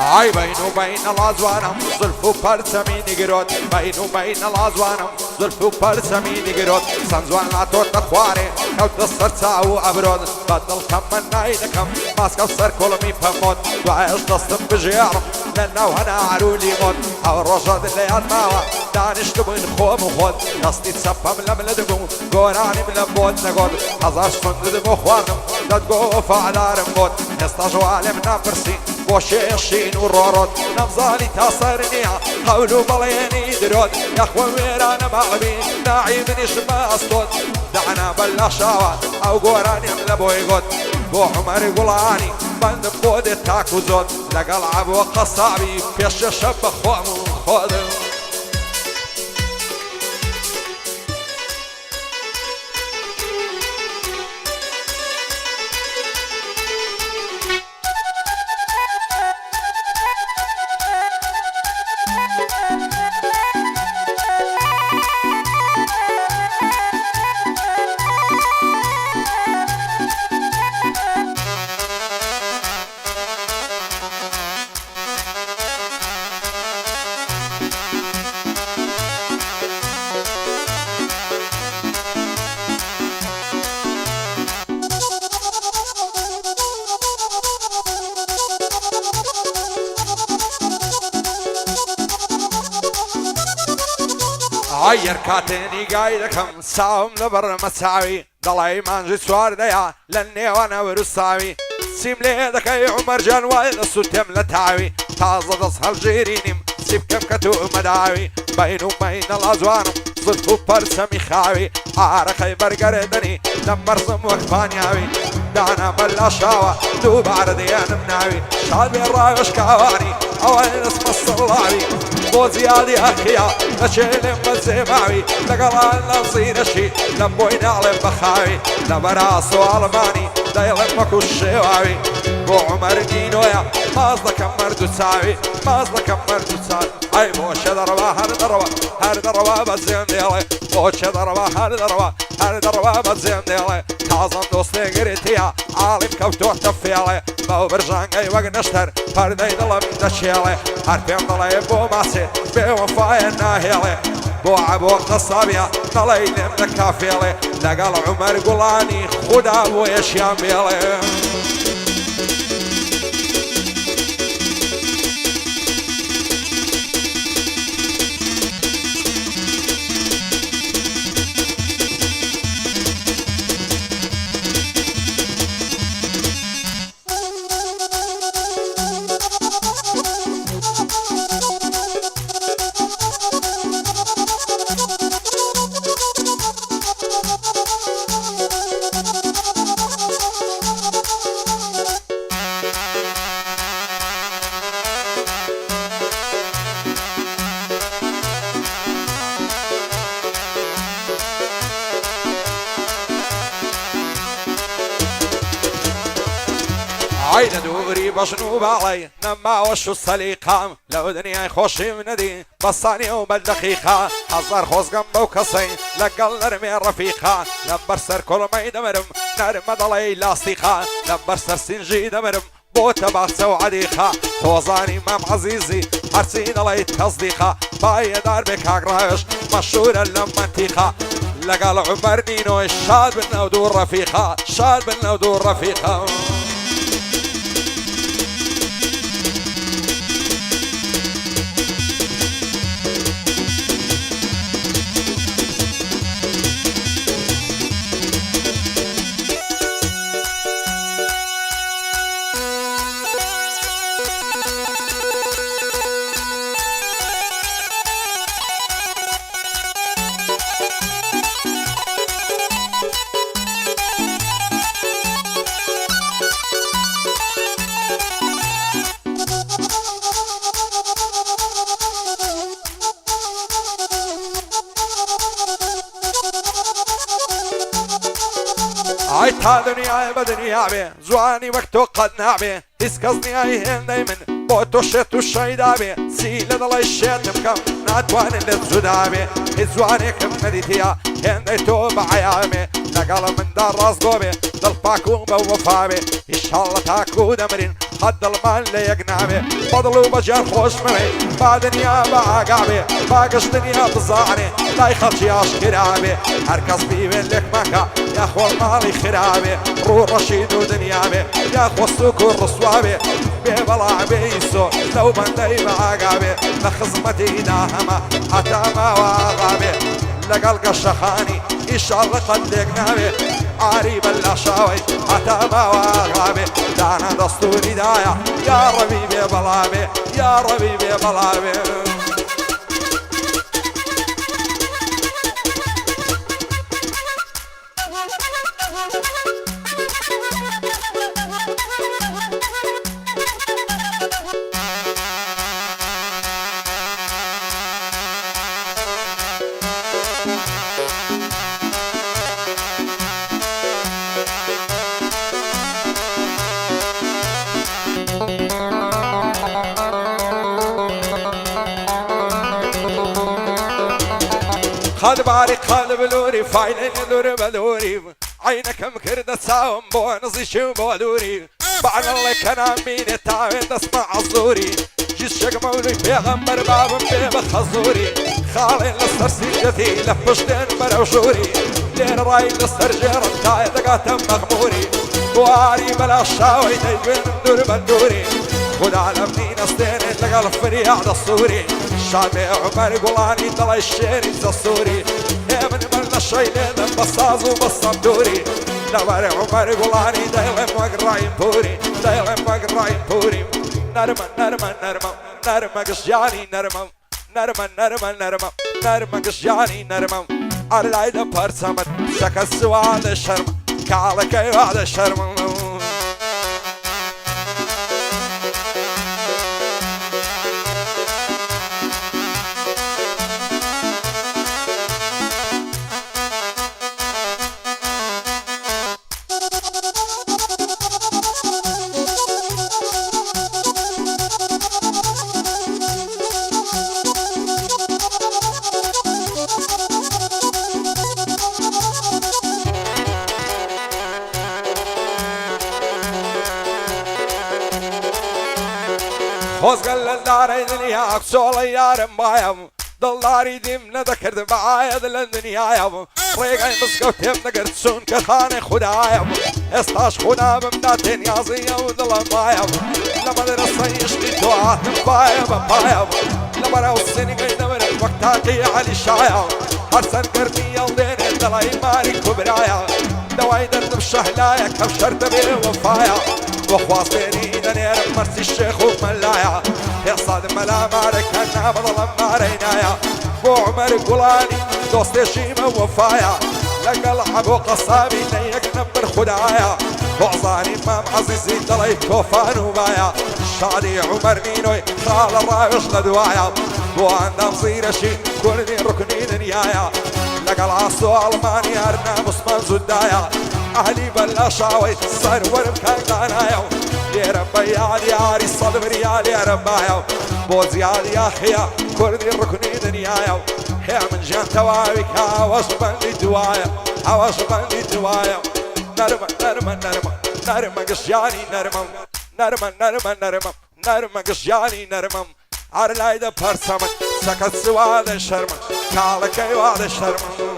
ئای بین و بین ڵازوانم زولف و پەرچەمی نیگرۆت بین و بین ڵازوانم زولف و پەرچەمی نیگرۆت سەنجوان هاتۆتە خوارێ کەوتە سەر چاو و ئەبرۆت بە دڵکەم من نای دەکەم ماسکە و سەر کۆڵمی پەمۆت دوایش دەستم بژێڕم لە ناو هەنار و لیمۆت ئەو ڕۆژەت لە یاد ماوە دانیشتبووین خۆم و خۆت دەستی چەپەم لەم لە دەبوو گۆرانیم لەم بۆت نەگۆت هەزار سوندم و خواردم دەتگۆ فعلارم بۆت ئێستا ژوالێم ناپرسی بۆ شێشین و ڕۆڕۆت نەمزانی تا سەر نییە هەول و بەڵێنی درۆت یەخوە وێرانە ماڵبی ناعی منیش مەستۆت دعنا بەلا شاوە ئەو گۆرانیم لە بۆی گۆت بۆ عومەری گوڵانی بەندم بۆ دێت تاک و زۆت لەگەڵ عەبووە قەسابی پێشە شەب بە خۆم و خۆدم ئایر کاتێنی گای دەکەم چاوم لەبەر مەچاوی دەڵی مانجی چواردەیە لە نێوانە وروساوی چیم لێ دەکەی عومەرجان وای لە سوتێم لە تاوی تازە دەست هەڵگیرینیم چی بکەم کە تو مەداوی بین و بینە ڵازوانم زولف و پەرچەمی خاوی ئارەکەی بەرگەرێدەنی لە مەرزم وەک پانیاوی دانا بەلا شاوە دووبارە دێنم ناوی شاد بێ ڕاوێش کاوانی ئەوەی دەستمە سڵاوی بۆ زیادی ئەخیا نەچێنێم بە زێماوی لەگەڵان لەم زیرەشی لەم بۆی ناڵێم بەخاوی لە بەراس و ئاڵمانی دەیڵێم وەکو شێواوی بۆ عومەر دینۆیە ماز دەکەم مەرد و چاوی ماز دەکەم مەرد و چاوی ئەی بۆچێ دەڕەوا هەر دەڕەوە هەر دەڕەوا بە جێم دێڵێ بۆچێ دەڕەوا هەر دەڕەوە هەر دەڕەوا بە جێم دێڵێ تازەم دۆستێگرێتیە ئاڵیم کەوتۆتە فێڵێ بەو برژانگەی وەک نەشتەر پەردەی دڵم دەچێڵێ هەر پێم دەڵێ بۆ ماسێ بێوەفایە ناهێڵێ بۆ عەبووە قەسابیە دەڵێ لێم نەکافێڵێ لەگەڵ عومەر گوڵانی خودا بۆ یەشیان بێڵێ ئای لە دووری بەژن و باڵی نەماوەش و سەلیقام لەو دنیای خۆشیم نەدی بەسانی و بەدەقیقا هەزار خۆزگەم بەو کەسەی لەگەڵ نەرمێ ڕەفیقا لە بەرسەر کۆڵمەی دەمرم نەرمە دەڵێی لاستیقا لە بەرسەر سینژی دەمرم بۆتە باخچە و عەدیقا تۆزانی مام عەزیزی هەرچی دەڵێی تەزدیقا بایەدار بێ کاگڕاوێش مەشهورە لەم مەنتیقا لەگەڵ عومەر نینۆی شاد بن لەو دوو ڕەفیقا شاد بن لەو دوو ڕەفیقا ئای تا دنیای بە دنیا بێ جوانی وەک تۆ قەت نابێ هیچ کەس نیای هێندەی من بۆ تۆ شێت و شەیدا بێ چی لە دڵی شێتم بکەم ناتوانێت لێت جودا بێ هیچ جوانێکم نەدیتیە هێندەی تۆ بە عەیامێ لەگەڵە مندا ڕاستگۆ بێ دڵپاک و بە وەفا بێ ئیشاڵڵە تاکو دەمرین حد المان ليك نامي فضلوا بجار خوش مني با دنيا باقابي باقش دنيا بزاني لا يخلشي اشكرابي هركز بيبين لك مكا يا اخو المالي خرابي رو رشيد ودنيابي يا اخو السكر رسوابي ببلع بيسو لو بندي باقابي لخزمتي داهما حتى ما واغابي لقلق الشخاني إن شاء الله قد لقنابي عاري بلا شاوي حتى ما واغابي دانا دستوري دايا يا ربيبي بلابي يا ربيبي بلابي خد بارك خد بلوري فايلين دور بلوري عينك مكردة ساوم بونزي شو بولوري بعد الله كان مين تعبد اسمع عصوري جيس شق مولي بيغمبر باب بيب خزوري خالي لسر سيجتي لفشتين بروشوري لين راي لسر جيران تاي دقاتم مغموري بواري بلا شاوي ديبين دور بلوري خد عالمني نستين لقى الفرياد الصوري شعبي عمر قولاني طلع الشيري زصوري من ملنا الشيلين بصاز وبصندوري نور عمر قولاني دايلم وقرايم بوري دايلم وقرايم بوري نرمى نرمى نرمى نرمى قشجاني نرمى نرمى نرمى نرمى نرمى قشجاني نرمى أرلاي دا برسمت سكا سواد الشرم كالك يواد الشرم خوزقل الداري دنياك سولي يارم بايم دلاري ديم نذكر بعايد للدنيايم ريقاي مسقوتيم نقرت سون كخاني خدايم استاش خدا بمداتين يازية ودلم بايم لما درسي يشتي تواتم بايم بايم لما راو السني قيدة من الوقتاتي علي شايم هرسن قرني يلدين دلاي ماري كبرايا دواي درد بشهلايا كبشرت بيه وفايا وخواصيني دنير مرسي الشيخ وملايا يا صاد ملا مارك انا بظلم مارينايا بو عمر قولاني دوستي شيمة وفايا لقى العب وقصابي ليك نمر خدايا وعظاني امام عزيزي دلي توفان وبايا شادي عمر نينوي خال الرايش لدوايا وعندها مصير شي كل دين ركني دنيايا لقى العصو الماني ارنا مصمن زدايا اهلي بلا شاوي صار ورمكان قنايا يا ربي يا عاري الصدر يا ربايا بوزي يا خيا كردي الركني دنيايا يا من جان توابك هواش بندي دوايا هواش بندي دوايا نرمى نرمى نرمى نرمى قشياني نرمى نرمى نرمى نرمى نرمى قشياني نرمى عرلاي دا برسمن سكت سواد الشرمن كالك يواد الشرمن